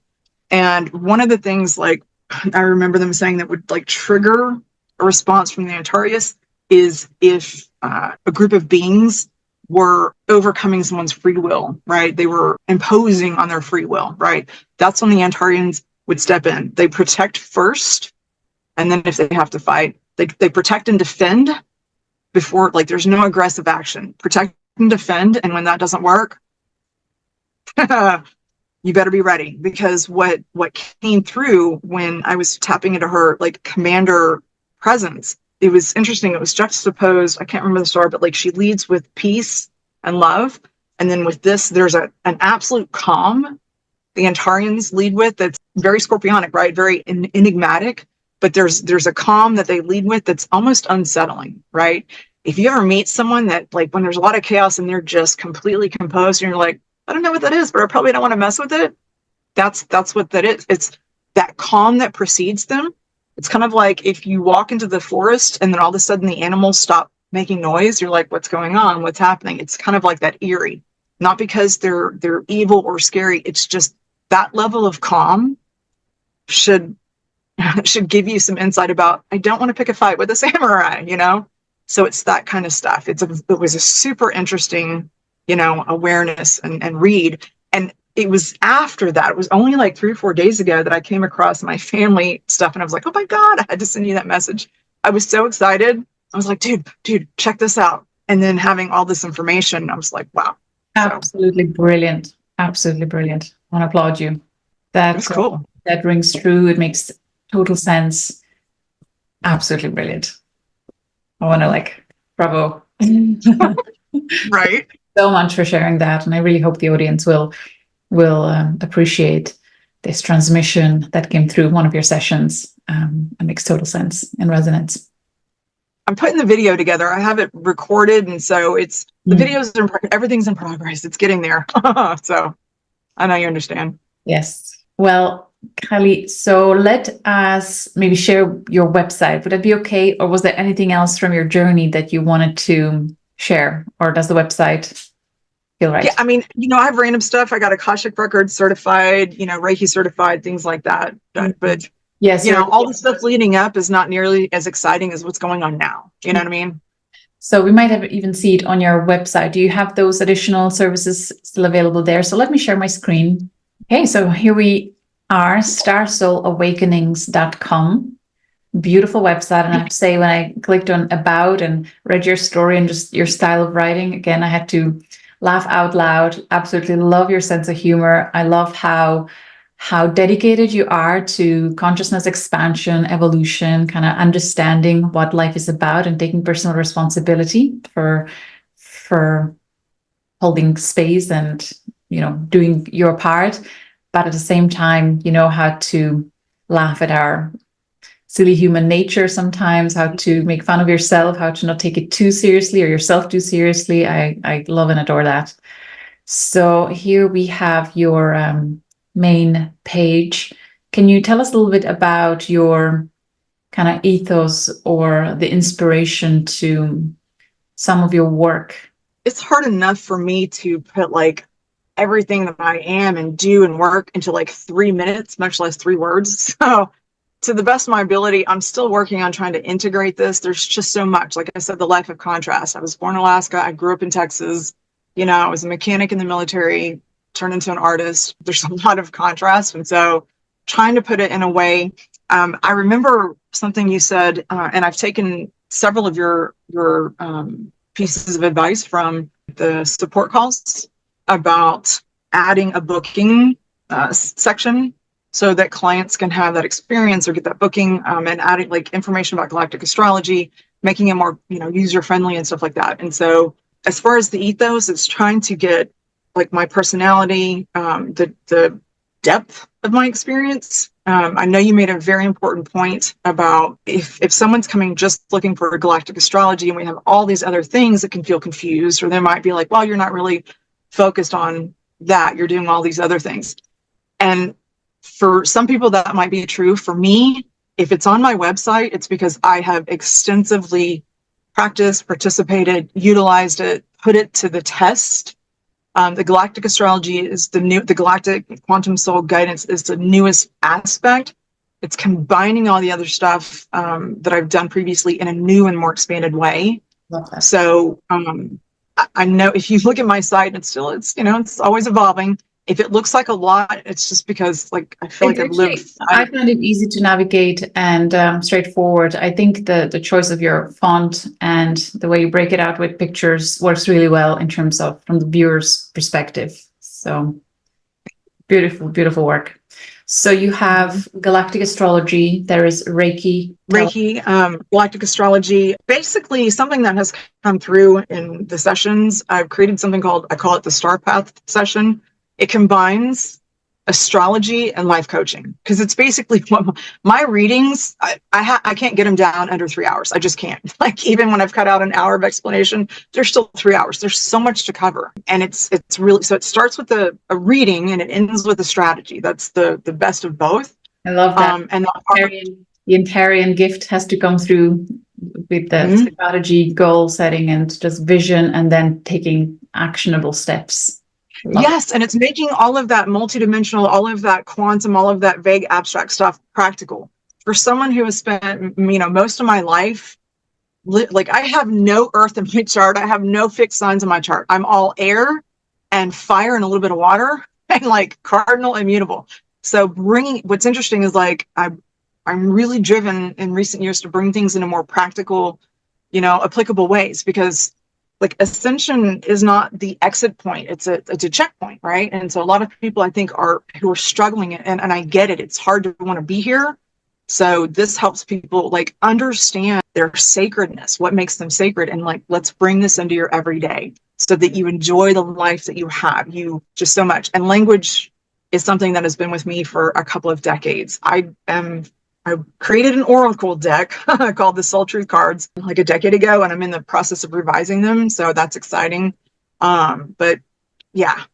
And one of the things, like, I remember them saying that would like trigger a response from the Antares is if a group of beings were overcoming someone's free will, right? They were imposing on their free will, right? That's when the Antarians would step in. They protect first, and then if they have to fight, they protect and defend before, like, there's no aggressive action. Protect and defend, and when that doesn't work, you better be ready, because what came through when I was tapping into her like commander presence, it was interesting. It was juxtaposed. I can't remember the story, but like she leads with peace and love. And then with this, there's an absolute calm the Antarians lead with that's very scorpionic, right? Very enigmatic, but there's a calm that they lead with that's almost unsettling, right? If you ever meet someone that, like, when there's a lot of chaos and they're just completely composed and you're like, I don't know what that is, but I probably don't want to mess with it. That's what that is. It's that calm that precedes them. It's kind of like if you walk into the forest and then all of a sudden the animals stop making noise. You're like, what's going on? What's happening? It's kind of like that eerie, not because they're evil or scary. It's just that level of calm should give you some insight about, I don't want to pick a fight with a samurai, you know? So it's that kind of stuff. It was a super interesting, awareness and read. And it was after that, it was only like 3 or 4 days ago that I came across my family stuff. And I was like, oh my God, I had to send you that message. I was so excited. I was like, dude, check this out. And then having all this information, I was like, wow. Absolutely brilliant. Absolutely brilliant. I want to applaud you. That's cool. That rings true. It makes total sense. Absolutely brilliant. I want to bravo. Right. So much for sharing that. And I really hope the audience will appreciate this transmission that came through one of your sessions. It makes total sense and resonance. I'm putting the video together. I have it recorded. And so it's the videos, everything's in progress. It's getting there. So I know you understand. Yes. Well, Kellie, so let us maybe share your website. Would that be okay? Or was there anything else from your journey that you wanted to share? Or does the website feel right? Yeah, I mean, I have random stuff. I got Akashic Records certified, Reiki certified, things like that. But yes, all the stuff leading up is not nearly as exciting as what's going on now. You know what I mean? So we might have even see it on your website. Do you have those additional services still available there? So let me share my screen. Okay, so here we are, starsoulawakenings.com. Beautiful website. And I have to say, when I clicked on About and read your story and just your style of writing, again, I had to laugh out loud. Absolutely love your sense of humor. I love how dedicated you are to consciousness expansion, evolution, kind of understanding what life is about and taking personal responsibility for holding space and, doing your part. but at the same time, you know how to laugh at our silly human nature sometimes, how to make fun of yourself, how to not take it too seriously or yourself too seriously. I love and adore that. So here we have your main page. Can you tell us a little bit about your kind of ethos or the inspiration to some of your work? It's hard enough for me to put like everything that I am and do and work into like 3 minutes, much less 3 words. So to the best of my ability, I'm still working on trying to integrate this. There's just so much. Like I said, the life of contrast. I was born in Alaska. I grew up in Texas. You know, I was a mechanic in the military, turned into an artist. There's a lot of contrast. And so trying to put it in a way, I remember something you said, and I've taken several of your pieces of advice from the support calls about adding a booking section so that clients can have that experience or get that booking, and adding like information about galactic astrology, making it more, you know, user friendly and stuff like that. And so as far as the ethos, it's trying to get like my personality, the depth of my experience. I know you made a very important point about if someone's coming just looking for galactic astrology and we have all these other things that can feel confused, or they might be like, well, you're not really focused on that. You're doing all these other things. And for some people that might be true. For me, if it's on my website, it's because I have extensively practiced, participated, utilized it, put it to the test. The Galactic Astrology is the Galactic Quantum Soul Guidance is the newest aspect. It's combining all the other stuff that I've done previously in a new and more expanded way. So I know if you look at my site, it's always evolving. If it looks like a lot, it's just because like I feel like I've lived. I find it easy to navigate and straightforward. I think the choice of your font and the way you break it out with pictures works really well in terms of from the viewer's perspective. So beautiful, beautiful work. So you have Galactic Astrology. There is Reiki. Galactic Astrology. Basically, something that has come through in the sessions. I've created something I call it the Star Path session. It combines astrology and life coaching because it's basically what my readings, I can't get them down under 3 hours. I just can't. Like even when I've cut out an hour of explanation, there's still 3 hours. There's so much to cover. And it's really, so it starts with a reading and it ends with a strategy. That's the best of both. I love that. And the Antarian gift has to come through with the strategy, goal setting, and just vision, and then taking actionable steps. Yes, and it's making all of that multidimensional, all of that quantum, all of that vague abstract stuff practical. For someone who has spent, most of my life, like I have no earth in my chart. I have no fixed signs in my chart. I'm all air and fire and a little bit of water and like cardinal immutable. So what's interesting is like, I'm really driven in recent years to bring things into more practical, applicable ways, because like ascension is not the exit point. It's a checkpoint, right? And so a lot of people I think who are struggling, and I get it. It's hard to want to be here. So this helps people like understand their sacredness, what makes them sacred. And like, let's bring this into your everyday so that you enjoy the life that you have, you just so much. And language is something that has been with me for a couple of decades. I created an oracle deck called the Soul Truth Cards like a decade ago, and I'm in the process of revising them. So that's exciting. But yeah,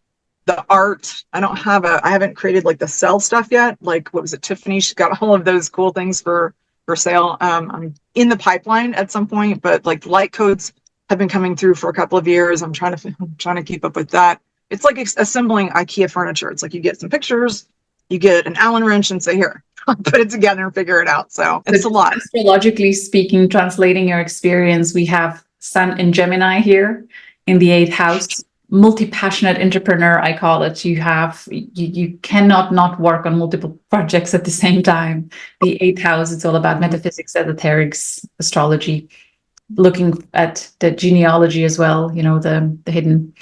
the art, I haven't created like the cell stuff yet. Like, what was it? Tiffany, she's got all of those cool things for sale. I'm in the pipeline at some point, but like light codes have been coming through for a couple of years. I'm trying to keep up with that. It's like assembling IKEA furniture. It's like you get some pictures, you get an Allen wrench and say, here, put it together and figure it out. So it's a lot. Astrologically speaking, translating your experience, we have Sun in Gemini here in the 8th house. Multi-passionate entrepreneur, I call it. You cannot not work on multiple projects at the same time. The 8th house, it's all about metaphysics, esoterics, astrology, looking at the genealogy as well, the hidden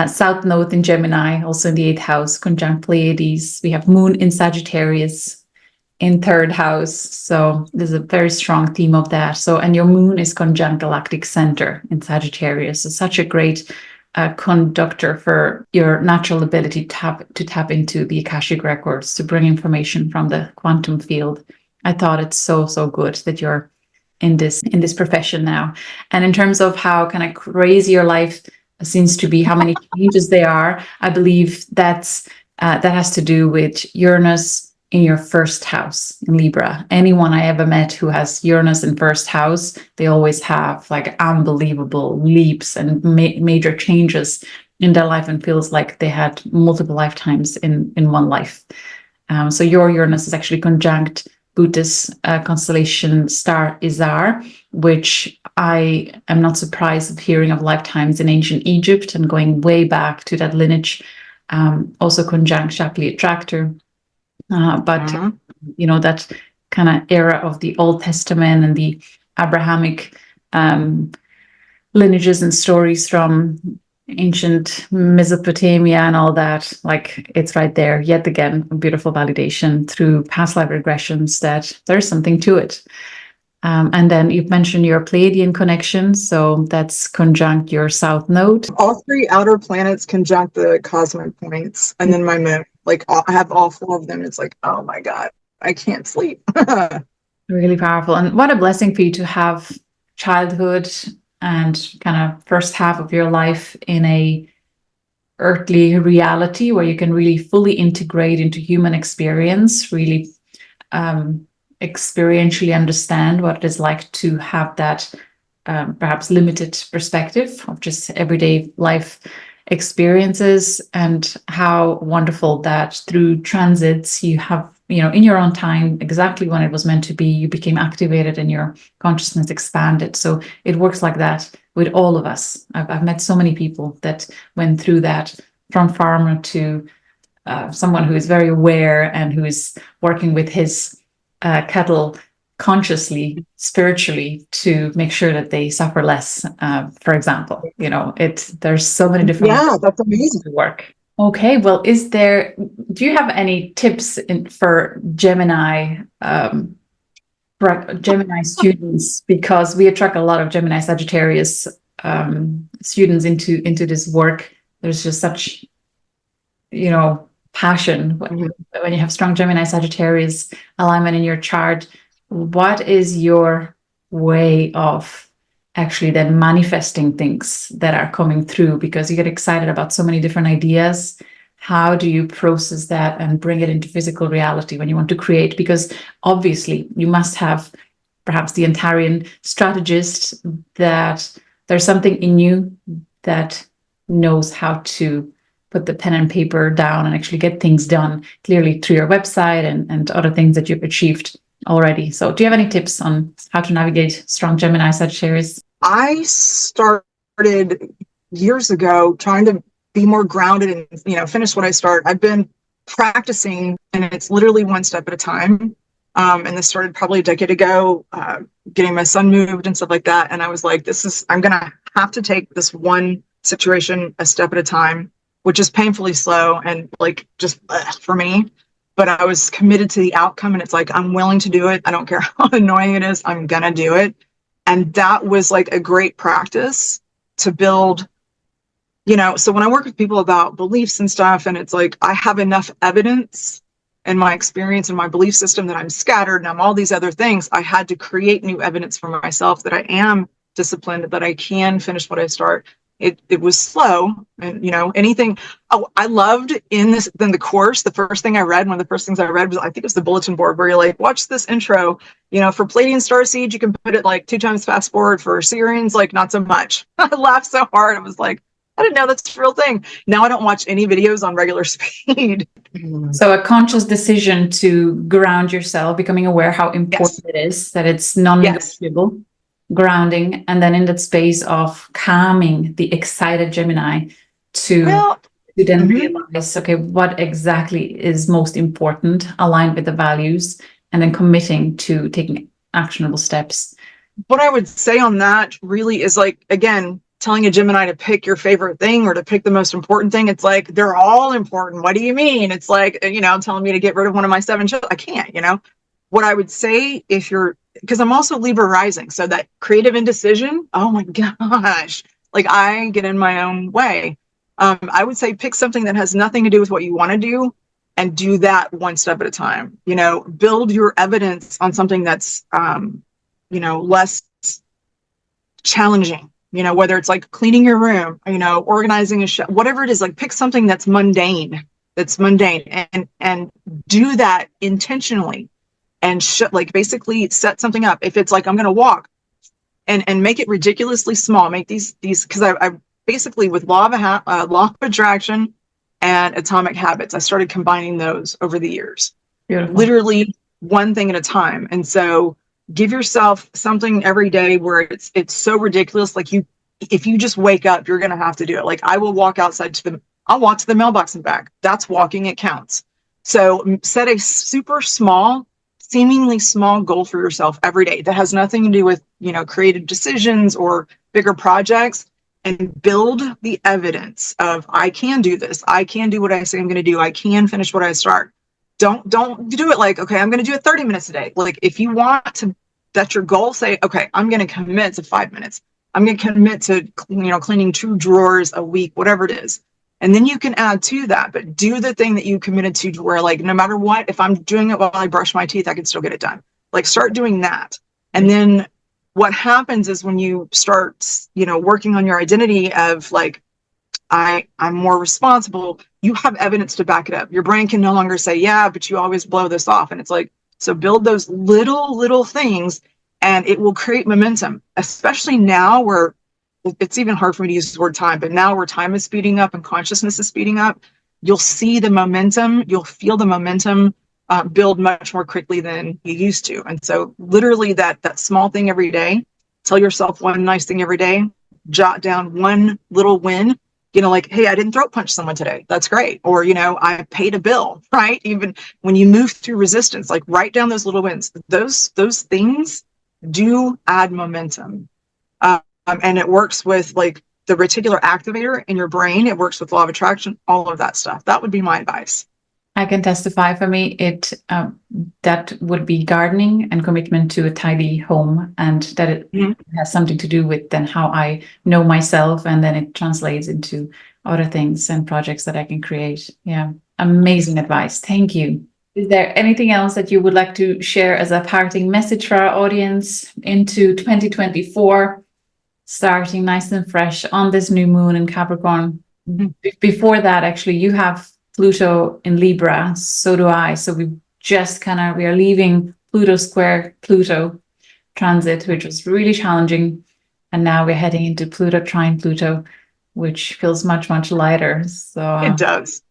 South Node in Gemini, also in the 8th house, conjunct Pleiades. We have Moon in Sagittarius in 3rd house. So there's a very strong theme of that. So, and your Moon is conjunct Galactic Center in Sagittarius. So such a great conductor for your natural ability to tap into the Akashic records, to bring information from the quantum field. I thought it's so, so good that you're in this profession now. And in terms of how kind of crazy your life seems to be, how many changes there are, I believe that has to do with Uranus in your first house in Libra. Anyone I ever met who has Uranus in first house, they always have like unbelievable leaps and major changes in their life, and feels like they had multiple lifetimes in one life. So your Uranus is actually conjunct Buddhist constellation star Isar, which I am not surprised of hearing of lifetimes in ancient Egypt and going way back to that lineage. Also conjunct Shapley Attractor. But you know, that kind of era of the Old Testament and the Abrahamic lineages and stories from ancient Mesopotamia and all that, like it's right there. Yet again, a beautiful validation through past life regressions that there's something to it. And then you've mentioned your Pleiadian connection, so that's conjunct your south node. All three outer planets conjunct the cosmic points, and then my moon. Like I have all four of them. It's like, oh my God, I can't sleep. Really powerful. And what a blessing for you to have childhood and kind of first half of your life in a earthly reality where you can really fully integrate into human experience, really experientially understand what it is like to have that perhaps limited perspective of just everyday life experiences, and how wonderful that through transits you have, you know, in your own time, exactly when it was meant to be, you became activated and your consciousness expanded. So it works like that with all of us. I've met so many people that went through that, from farmer to someone who is very aware and who is working with his cattle consciously, spiritually, to make sure that they suffer less, for example. You know, there's so many different Yeah, that's amazing. to work. Okay, well, do you have any tips for Gemini students? Because we attract a lot of Gemini Sagittarius students into this work. There's just such, you know, passion when you have strong Gemini Sagittarius alignment in your chart. What is your way of actually then manifesting things that are coming through? Because you get excited about so many different ideas. How do you process that and bring it into physical reality when you want to create? Because obviously you must have perhaps the Antarian strategist, that there's something in you that knows how to put the pen and paper down and actually get things done clearly through your website and other things that you've achieved already. So do you have any tips on how to navigate strong Gemini Sagittarius? I started years ago trying to be more grounded and, you know, finish what I start. I've been practicing, and it's literally one step at a time. And this started probably a decade ago, getting my son moved and stuff like that. And I was like, I'm going to have to take this one situation a step at a time, which is painfully slow and like just for me. But I was committed to the outcome, and it's like, I'm willing to do it. I don't care how annoying it is. I'm going to do it. And that was like a great practice to build, you know. So when I work with people about beliefs and stuff, and it's like, I have enough evidence in my experience and my belief system that I'm scattered and I'm all these other things. I had to create new evidence for myself that I am disciplined, that I can finish what I start. It was slow, and, you know, anything. Oh, I loved in the course, the first thing I read, one of the first things I read was, I think it was the bulletin board, where you're like, watch this intro, you know, for Pleiadian starseeds, you can put it like 2 times fast forward. For Seerians, like not so much. I laughed so hard. I was like, I didn't know that's a real thing. Now I don't watch any videos on regular speed. So a conscious decision to ground yourself, becoming aware how important it is, that it's non-negotiable. Yes. Grounding, and then in that space of calming the excited Gemini to then realize, okay, what exactly is most important, aligned with the values, and then committing to taking actionable steps. What I would say on that really is, like, again, telling a Gemini to pick your favorite thing or to pick the most important thing. It's like, they're all important. What do you mean? It's like, you know, telling me to get rid of one of my 7 shows. I can't, you know. What I would say, because I'm also Libra rising, so that creative indecision, oh my gosh, Like I get in my own way. I would say pick something that has nothing to do with what you want to do and do that one step at a time. You know, build your evidence on something that's, you know, less challenging, you know, whether it's like cleaning your room, you know, organizing a show, whatever it is, like pick something that's mundane, and do that intentionally and like basically set something up. If it's like, I'm going to walk and make it ridiculously small, make these, cause I basically with law of attraction and atomic habits, I started combining those over the years. Beautiful. Literally one thing at a time. And so give yourself something every day where it's so ridiculous. Like if you just wake up, you're going to have to do it. Like I will walk outside I'll walk to the mailbox and back. That's walking. It counts. So set a super small, seemingly small goal for yourself every day that has nothing to do with, you know, creative decisions or bigger projects, and build the evidence of I can do this. I can do what I say I'm going to do. I can finish what I start. Don't do it like, okay, I'm going to do it 30 minutes a day. Like if you want to, that's your goal, say, okay, I'm going to commit to 5 minutes. I'm going to commit to, you know, cleaning 2 drawers a week, whatever it is. And then you can add to that, but do the thing that you committed to where like, no matter what, if I'm doing it while I brush my teeth, I can still get it done. Like start doing that. And then what happens is when you start, you know, working on your identity of like, I'm more responsible, you have evidence to back it up. Your brain can no longer say, yeah, but you always blow this off. And it's like, so build those little things and it will create momentum, especially now where it's even hard for me to use the word time, but now where time is speeding up and consciousness is speeding up, you'll see the momentum, you'll feel the momentum build much more quickly than you used to. And so literally that small thing every day, tell yourself one nice thing every day, jot down one little win, you know, like, hey, I didn't throat punch someone today. That's great. Or, you know, I paid a bill, right? Even when you move through resistance, like write down those little wins. Those things do add momentum. And it works with like the reticular activator in your brain. It works with law of attraction, all of that stuff. That would be my advice. I can testify for me, that would be gardening and commitment to a tidy home, and that it has something to do with then how I know myself, and then it translates into other things and projects that I can create. Yeah, amazing advice. Thank you. Is there anything else that you would like to share as a parting message for our audience into 2024, starting nice and fresh on this new moon in Capricorn? Before that, actually, you have Pluto in Libra, so do I. So we are leaving Pluto square Pluto transit, which was really challenging. And now we're heading into Pluto trine Pluto, which feels much, much lighter. So it does.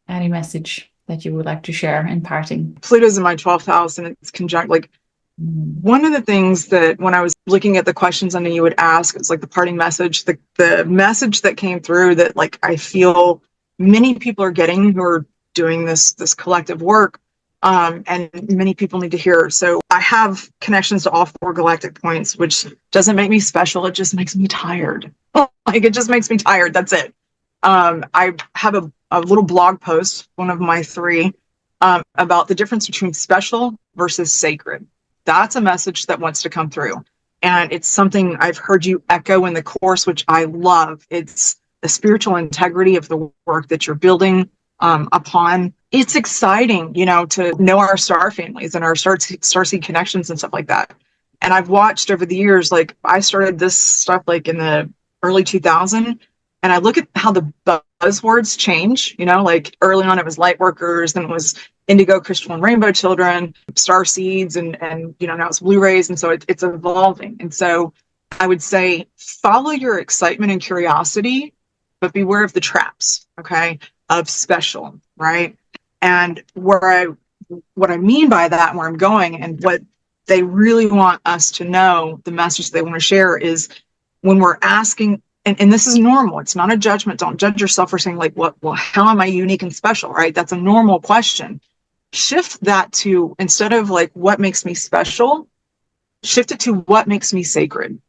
Any message that you would like to share in parting? Pluto's in my 12th house and it's conjunct. Like one of the things that when I was looking at the questions I knew you would ask, it's like the parting message, the message that came through that like I feel many people are getting who are doing this collective work, and many people need to hear. So I have connections to all 4 galactic points, which doesn't make me special. It just makes me tired. Like it just makes me tired. That's it. I have a little blog post, one of my 3, about the difference between special versus sacred. That's a message that wants to come through. And it's something I've heard you echo in the course, which I love. It's the spiritual integrity of the work that you're building upon. It's exciting, you know, to know our star families and our starseed connections and stuff like that. And I've watched over the years, like I started this stuff like in the early 2000s, and I look at how the buzzwords change, you know, like early on it was light workers, then it was indigo, crystal, and rainbow children, star seeds, and you know, now it's Blu-rays. And so it's evolving. And so I would say follow your excitement and curiosity, but beware of the traps, okay, of special, right? And what I mean by that, and where I'm going, and what they really want us to know, the message they want to share is when we're asking, and this is normal, it's not a judgment. Don't judge yourself for saying like, well, how am I unique and special, right? That's a normal question. Shift that to, instead of like, what makes me special, shift it to what makes me sacred.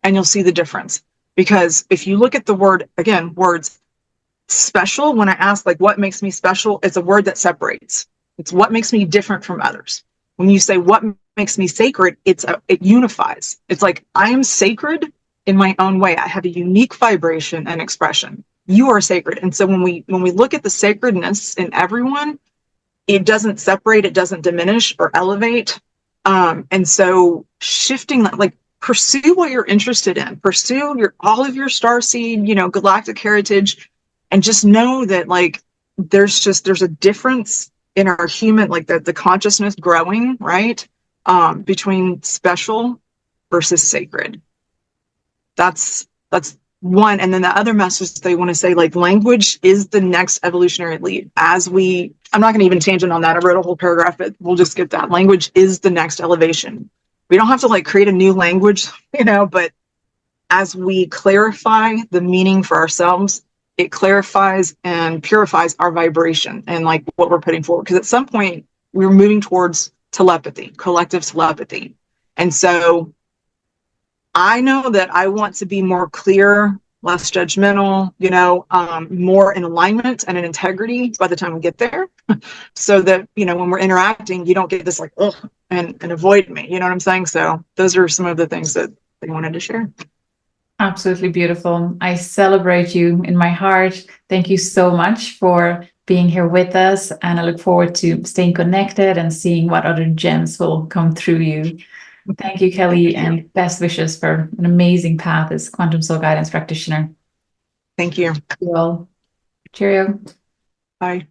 And you'll see the difference. Because if you look at the word, again, words, special, when I ask like what makes me special, it's a word that separates. It's what makes me different from others. When you say what makes me sacred, it unifies. It's like I am sacred in my own way. I have a unique vibration and expression. You are sacred. And so when we look at the sacredness in everyone, it doesn't separate, it doesn't diminish or elevate. And so shifting that, like, pursue what you're interested in, pursue all of your starseed, galactic heritage, and just know that, like, there's a difference in our human, like the consciousness growing, right? Between special versus sacred. That's one. And then the other message they want to say, like, language is the next evolutionary leap. I'm not going to even tangent on that. I wrote a whole paragraph, but we'll just skip that. Language is the next elevation. We don't have to, like, create a new language, but as we clarify the meaning for ourselves, it clarifies and purifies our vibration and, like, what we're putting forward. Because at some point we're moving towards telepathy, collective telepathy. And so I know that I want to be more clear, less judgmental, more in alignment and in integrity by the time we get there. So that, when we're interacting, you don't get this, like, ugh, and avoid me. You know what I'm saying? So those are some of the things that they wanted to share. Absolutely beautiful. I celebrate you in my heart. Thank you so much for being here with us. And I look forward to staying connected and seeing what other gems will come through you. Thank you, Kellie, and best wishes for an amazing path as Quantum Soul Guidance Practitioner. Thank you. Well, cheerio. Bye.